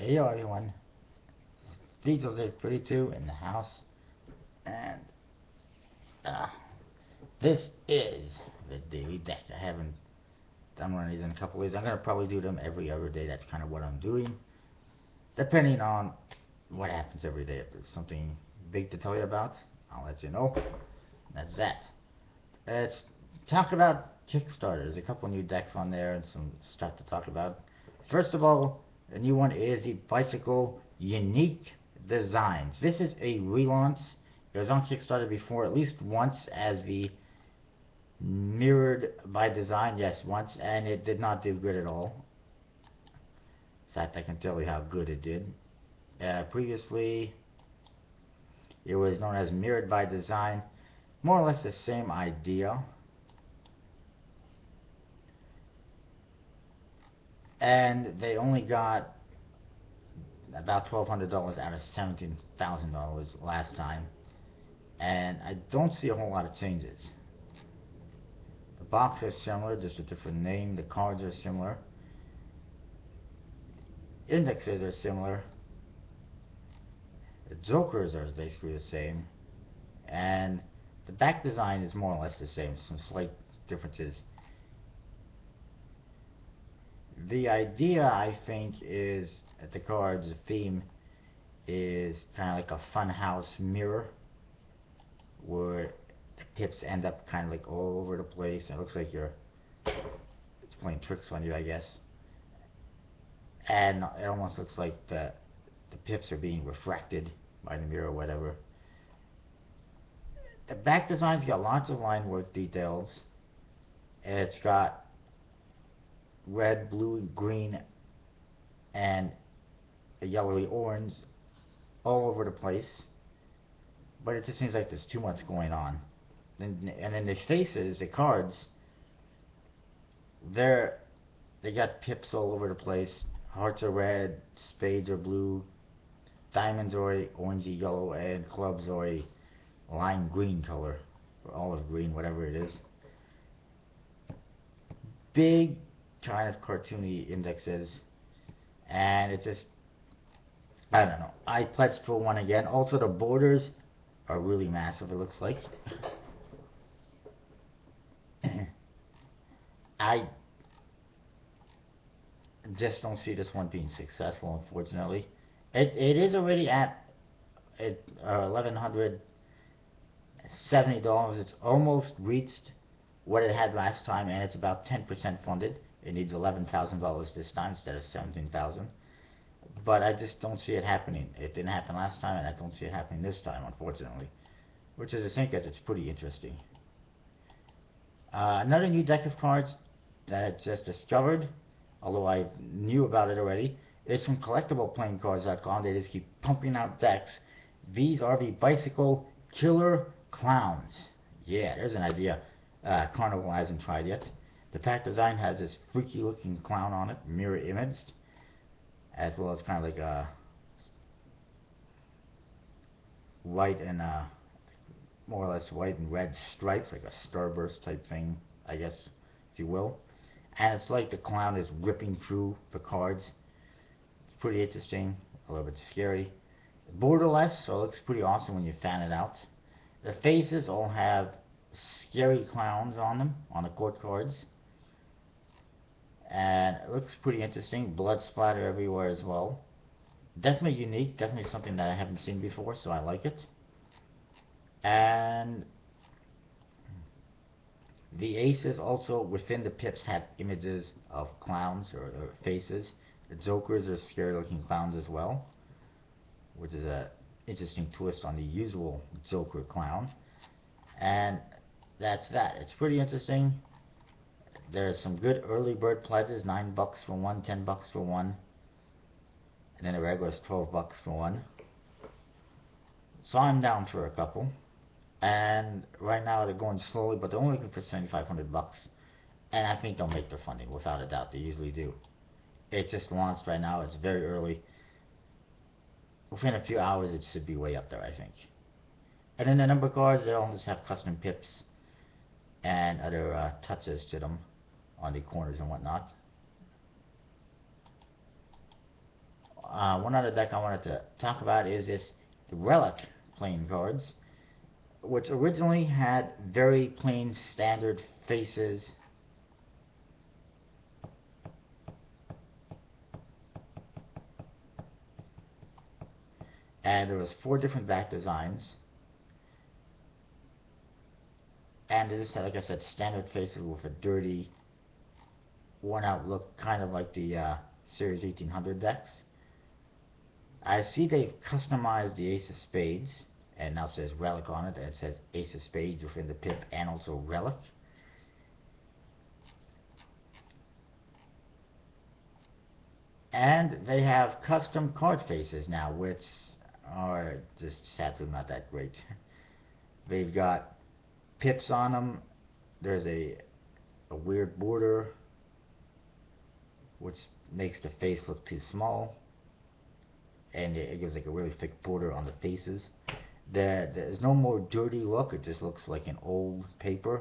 Hey yo everyone, Visuals 32 in the house, and uh, this is the daily deck. I haven't done one of these in a couple of days. I'm going to probably do them every other day. That's kind of what I'm doing, depending on what happens every day. If there's something big to tell you about, I'll let you know. That's that. Let's talk about Kickstarter. There's a couple new decks on there and some stuff to talk about. First of all, the new one is the Bicycle Unique Designs. This is a relaunch. It was on Kickstarter before at least once as the Mirrored by Design, yes, once, and it did not do good at all. In fact, I can tell you how good it did. Previously, it was known as Mirrored by Design. More or less the same idea. And they only got about $1,200 out of $17,000 last time. And I don't see a whole lot of changes. The box is similar, just a different name. The cards are similar. Indexes are similar. The jokers are basically the same. And the back design is more or less the same, some slight differences. The idea, I think, is that the cards, the theme, is kind of like a funhouse mirror, where the pips end up kind of like all over the place. It looks like it's playing tricks on you, I guess. And it almost looks like the pips are being refracted by the mirror or whatever. The back design's got lots of line work details. It's got red, blue, green, and a yellowy orange all over the place. But it just seems like there's too much going on. And in the faces, the cards, they got pips all over the place. Hearts are red, spades are blue, diamonds are a orangey yellow, and clubs are a lime green color, or olive green, whatever it is. Big kind of cartoony indexes, and it just, I don't know. I pledged for one again. Also, the borders are really massive, it looks like. I just don't see this one being successful, unfortunately. It is already at $1,170. It's almost reached what it had last time, and it's about 10% funded. It needs $11,000 this time instead of $17,000. But I just don't see it happening. It didn't happen last time, and I don't see it happening this time, unfortunately. Which is a thing that it's pretty interesting. Another new deck of cards that I just discovered, although I knew about it already, is from collectibleplayingcards.com. They just keep pumping out decks. These are the Bicycle Killer Clowns. Yeah, there's an idea. Carnival hasn't tried yet. The pack design has this freaky looking clown on it, mirror imaged, as well as kind of like a white and more or less white and red stripes, like a starburst type thing, I guess, if you will. And it's like the clown is ripping through the cards. It's pretty interesting, a little bit scary. Borderless, so it looks pretty awesome when you fan it out. The faces all have scary clowns on them, on the court cards. And it looks pretty interesting. Blood splatter everywhere as well. Definitely unique, definitely something that I haven't seen before, so I like it. And the aces also within the pips have images of clowns or faces. The jokers are scary looking clowns as well, which is a interesting twist on the usual Joker clown. And that's that. It's pretty interesting. There's some good early bird pledges, $9 for one, $10 for one, and then the regular is $12 for one. So I'm down for a couple. And right now they're going slowly, but they're only looking for $7,500. And I think they'll make their funding, without a doubt. They usually do. It just launched right now. It's very early. Within a few hours, it should be way up there, I think. And then the number cards, they all just have custom pips and other touches to them on the corners and whatnot. one other deck I wanted to talk about is this Relic playing cards, which originally had very plain standard faces. And there was 4 different back designs. And this had, like I said, standard faces with a dirty, worn-out look, kind of like the Series 1800 decks. I see they've customized the Ace of Spades, and now it says Relic on it, and it says Ace of Spades within the pip, and also Relic. And they have custom card faces now, which are just sadly not that great. They've got pips on them. There's a weird border, which makes the face look too small, and it gives like a really thick border on the faces. There's no more dirty look, it just looks like an old paper.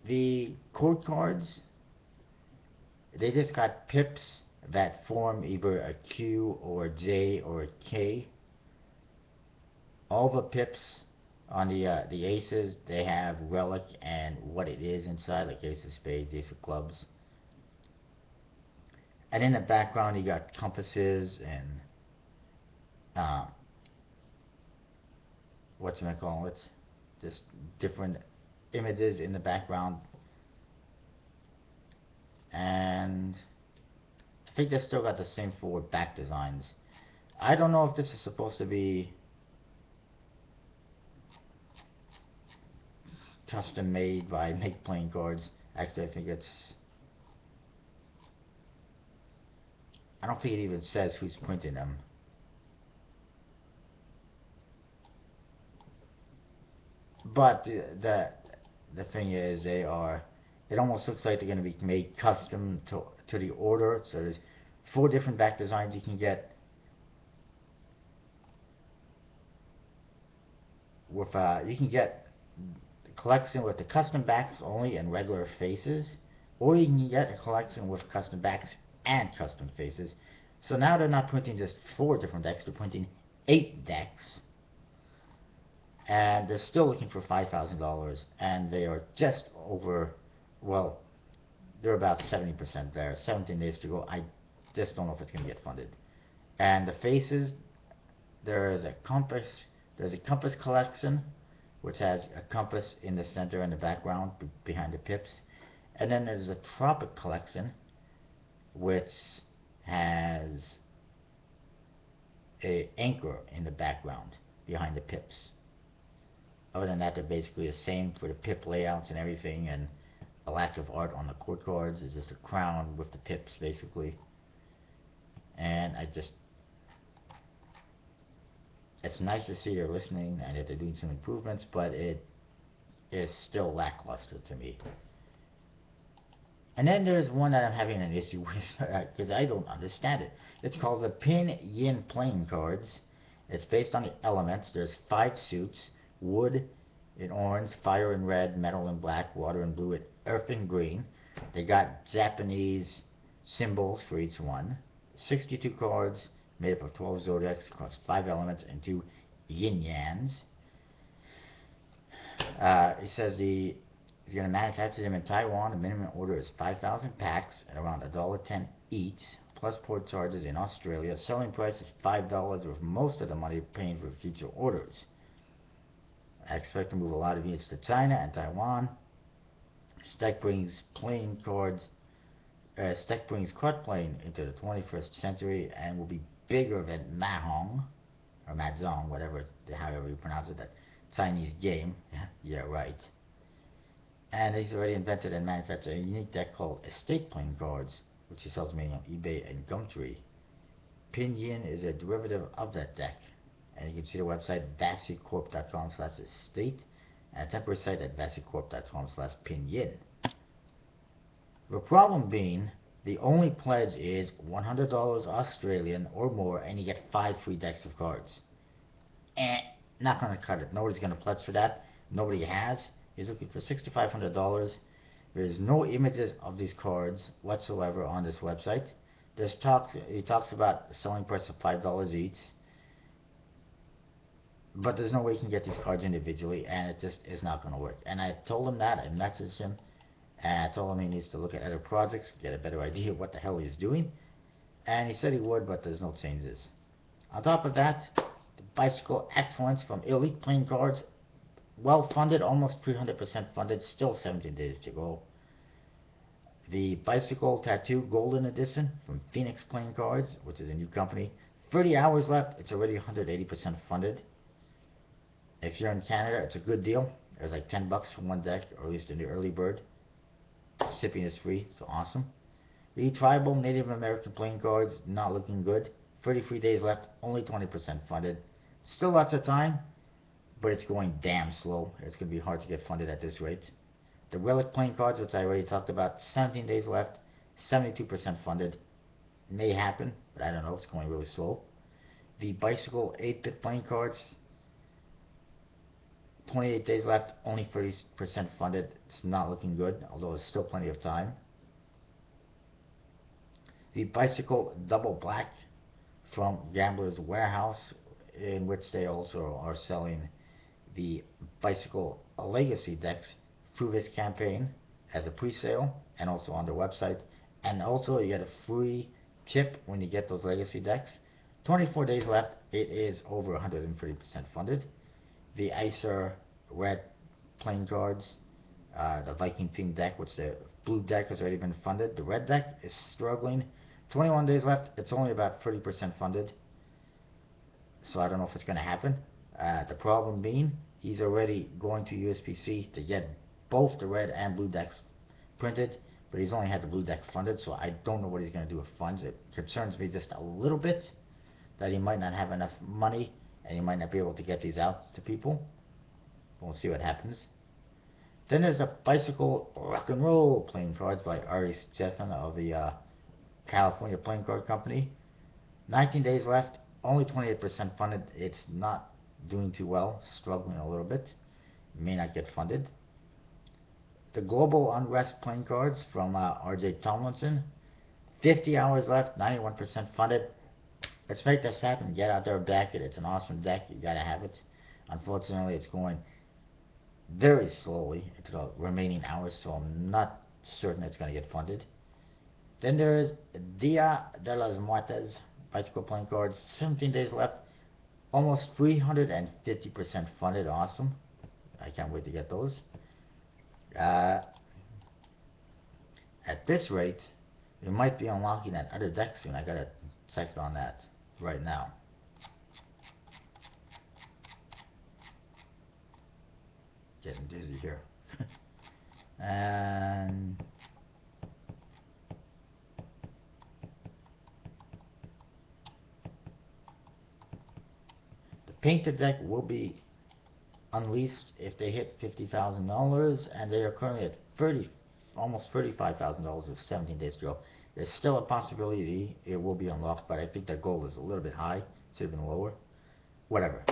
The code cards, they just got pips that form either a Q or a J or a K. All the pips on the aces, they have Relic and what it is inside, like Ace of Spades, Ace of Clubs. And in the background, you got compasses and whatchamacallit, just different images in the background. And I think they still got the same 4 back designs. I don't know if this is supposed to be custom made by Make Playing Cards. Actually, I don't think it even says who's printing them. But the thing is, it almost looks like they're going to be made custom to the order. So there's 4 different back designs you can get. You can get a collection with the custom backs only and regular faces, or you can get a collection with custom backs and custom faces. So now they're not printing just 4 different decks, they're printing 8 decks. And they're still looking for $5,000, and they are just over, well, they're about 70% there, 17 days to go. I just don't know if it's going to get funded. And the faces, there's a compass collection, which has a compass in the center and the background behind the pips. And then there's a tropic collection, which has an anchor in the background behind the pips. Other than that, they're basically the same for the pip layouts and everything, and a lack of art on the court cards. Is just a crown with the pips, basically. And it's nice to see they're listening and that they're doing some improvements, but it is still lackluster to me. And then there's one that I'm having an issue with, because I don't understand it. It's called the Pin Yin Playing Cards. It's based on the elements. There's 5 suits: wood in orange, fire in red, metal in black, water in blue, and earth in green. They got Japanese symbols for each one. 62 cards made up of 12 zodiacs across 5 elements and 2 yin-yans. He says he's going to manufacture them in Taiwan. The minimum order is 5,000 packs at around $1.10 each, plus port charges in Australia. Selling price is $5, with most of the money paying for future orders. I expect to move a lot of units to China and Taiwan. Steck brings card playing into the 21st century and will be bigger than Mahjong, or Mahjong, however you pronounce it, that Chinese game. Yeah, right. And he's already invented and manufactured a unique deck called Estate Playing Cards, which he sells mainly on eBay and Gumtree. Pinyin is a derivative of that deck. And you can see the website vasicorp.com/estate and a temporary site at vasicorp.com/pinyin. The problem being, the only pledge is $100 Australian or more, and you get 5 free decks of cards. Not going to cut it. Nobody's going to pledge for that. Nobody has. He's looking for $6,500. There's no images of these cards whatsoever on this website. He talks about selling price of $5 each, but there's no way you can get these cards individually, and it just is not going to work. And I told him that. I messaged him, and I told him he needs to look at other projects, get a better idea of what the hell he's doing. And he said he would, but there's no changes. On top of that, the Bicycle Excellence from Elite Playing Cards, well funded, almost 300% funded, still 17 days to go. The Bicycle Tattoo Golden Edition from Phoenix Playing Cards, which is a new company, 30 hours left, it's already 180% funded. If you're in Canada, it's a good deal. There's like $10 for one deck, or at least in the early bird. Shipping is free, so awesome. The Tribal Native American Playing Cards, not looking good. 33 days left, only 20% funded. Still lots of time, but it's going damn slow. It's going to be hard to get funded at this rate. The Relic Playing Cards, which I already talked about, 17 days left, 72% funded. May happen, but I don't know, it's going really slow. The Bicycle 8-bit Playing Cards, 28 days left, only 30% funded. It's not looking good, although there's still plenty of time. The Bicycle Double Black from Gambler's Warehouse, in which they also are selling the Bicycle Legacy decks through this campaign as a pre-sale and also on their website. And also you get a free chip when you get those Legacy decks. 24 days left, it is over 130% funded. The Icer Red Playing Cards, the Viking themed deck, which the blue deck has already been funded. The red deck is struggling. 21 days left, it's only about 30% funded. So I don't know if it's going to happen. The problem being, he's already going to USPC to get both the red and blue decks printed, but he's only had the blue deck funded, so I don't know what he's going to do with funds. It concerns me just a little bit that he might not have enough money and he might not be able to get these out to people. We'll see what happens. Then there's the Bicycle Rock and Roll Playing Cards by Ari Stefan of the California Playing Card Company. 19 days left, only 28% funded. It's not doing too well, struggling a little bit. May not get funded. The Global Unrest Playing Cards from RJ Tomlinson. 50 hours left, 91% funded. Let's make this happen. Get out there, back it. It's an awesome deck. You gotta have it. Unfortunately, it's going very slowly into the remaining hours, so I'm not certain it's gonna get funded. Then there is Dia de las Muertes Bicycle Playing Cards. 17 days left. Almost 350% funded. Awesome. I can't wait to get those. At this rate, we might be unlocking that other deck soon. I gotta check on that right now. Getting dizzy here. And the painted deck will be unleashed if they hit $50,000, and they are currently at almost $35,000 with 17 days to go. There's still a possibility it will be unlocked, but I think that goal is a little bit high. Should have been lower. Whatever.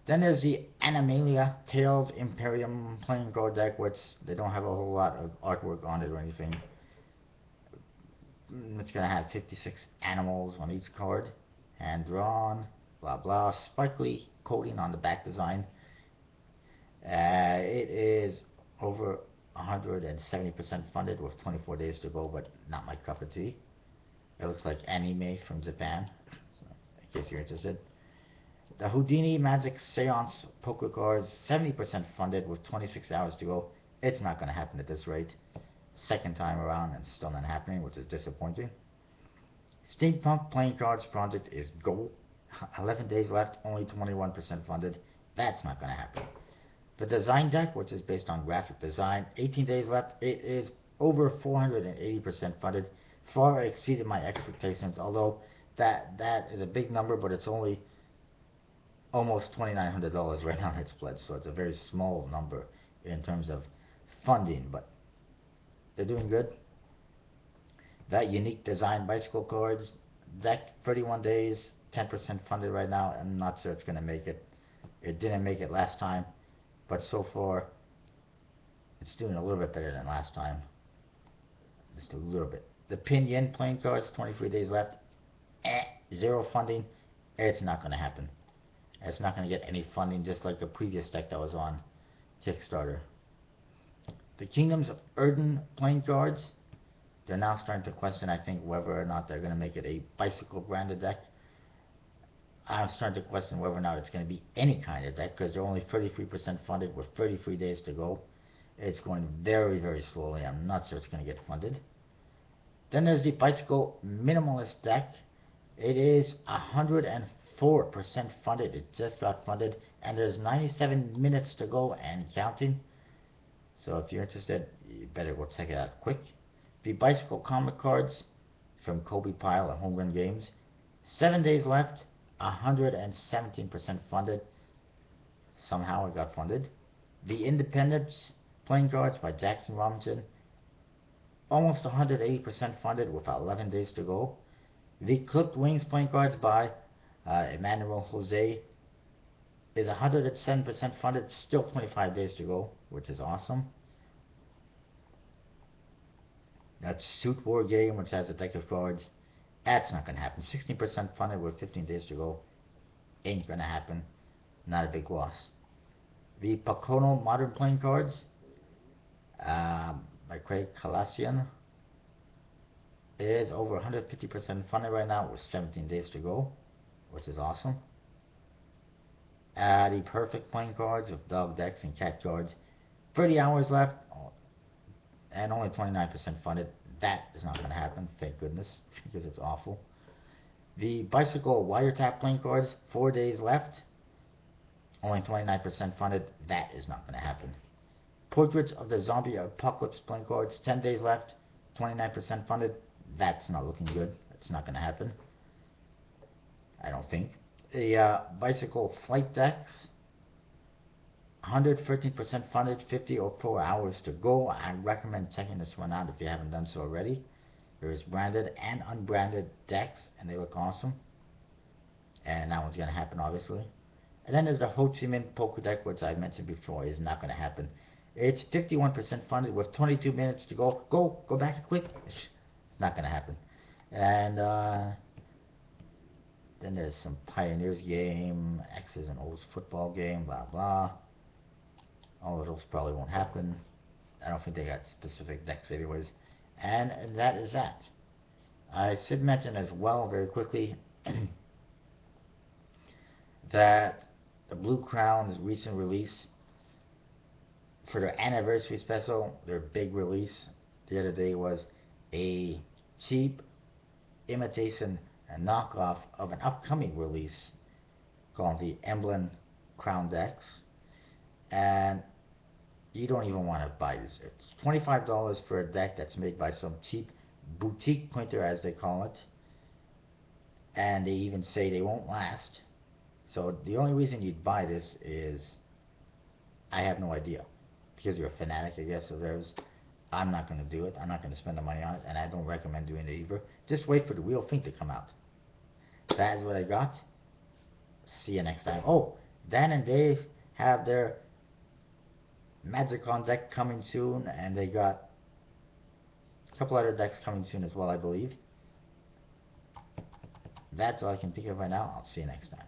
Then there's the Animalia Tales Imperium Playing Card deck, which they don't have a whole lot of artwork on it or anything. It's going to have 56 animals on each card, hand drawn, blah blah, sparkly coating on the back design. It is over 170% funded with 24 days to go, but not my cup of tea. It looks like anime from Japan, so in case you're interested. The Houdini Magic Seance Poker Cards, 70% funded with 26 hours to go. It's not going to happen at this rate. Second time around and still not happening, which is disappointing. Steampunk Playing Cards Project is go. 11 days left, only 21% funded. That's not going to happen. The Design deck, which is based on graphic design, 18 days left. It is over 480% funded. Far exceeded my expectations, although that is a big number, but it's only almost $2,900 right now it's pledged, so it's a very small number in terms of funding, but they're doing good. That Unique Design Bicycle Cards deck, 31 days, 10% funded right now. I'm not sure it's going to make it. It didn't make it last time, but so far it's doing a little bit better than last time. Just a little bit. The Pinyin playing cards, 23 days left. Zero funding. It's not going to happen. It's not going to get any funding, just like the previous deck that was on Kickstarter. The Kingdoms of Erden playing cards, they're now starting to question, I think, whether or not they're going to make it a bicycle branded deck. I'm starting to question whether or not it's going to be any kind of deck, because they're only 33% funded with 33 days to go. It's going very, very slowly. I'm not sure it's going to get funded. Then there's the Bicycle Minimalist deck. It is 104% funded. It just got funded, and there's 97 minutes to go and counting. So if you're interested, you better go check it out quick. The Bicycle Comic Cards from Kobe Pyle and Home Run Games. 7 days left, 117% funded. Somehow it got funded. The Independence Playing Cards by Jackson Robinson. Almost 180% funded with 11 days to go. The Clipped Wings Playing Cards by Emmanuel Jose is 107% funded, still 25 days to go, which is awesome. That's Suit War Game, which has a deck of cards. That's not going to happen. 16% funded with 15 days to go. Ain't going to happen. Not a big loss. The Pacono Modern Playing Cards by Craig Calassian is over 150% funded right now with 17 days to go, which is awesome. The Perfect Playing Cards with dog decks and cat cards. 30 hours left and only 29% funded. That is not going to happen, thank goodness, because it's awful. The Bicycle Wiretap Playing Cards, 4 days left, only 29% funded. That is not going to happen. Portraits of the Zombie Apocalypse Playing Cards, 10 days left, 29% funded. That's not looking good. It's not going to happen, I don't think. The Bicycle Flight Decks, 113% funded, 54 hours to go. I recommend checking this one out if you haven't done so already. There's branded and unbranded decks, and they look awesome. And that one's going to happen, obviously. And then there's the Ho Chi Minh Poker Deck, which I mentioned before is not going to happen. It's 51% funded with 22 minutes to go. Go back quick. It's not going to happen. And then there's some Pioneers game, X's and O's football game, blah blah. All of those probably won't happen. I don't think they got specific decks anyways. And that is that. I should mention as well very quickly that the Blue Crown's recent release for their anniversary special, their big release the other day, was a cheap imitation and knockoff of an upcoming release called the Emblem Crown Decks. And you don't even want to buy this. It's $25 for a deck that's made by some cheap boutique printer, as they call it. And they even say they won't last. So the only reason you'd buy this is, I have no idea. Because you're a fanatic, I guess, of theirs. I'm not going to do it. I'm not going to spend the money on it. And I don't recommend doing it either. Just wait for the real thing to come out. That is what I got. See you next time. Oh, Dan and Dave have their Magicon deck coming soon, and they got a couple other decks coming soon as well, I believe. That's all I can think of right now. I'll see you next time.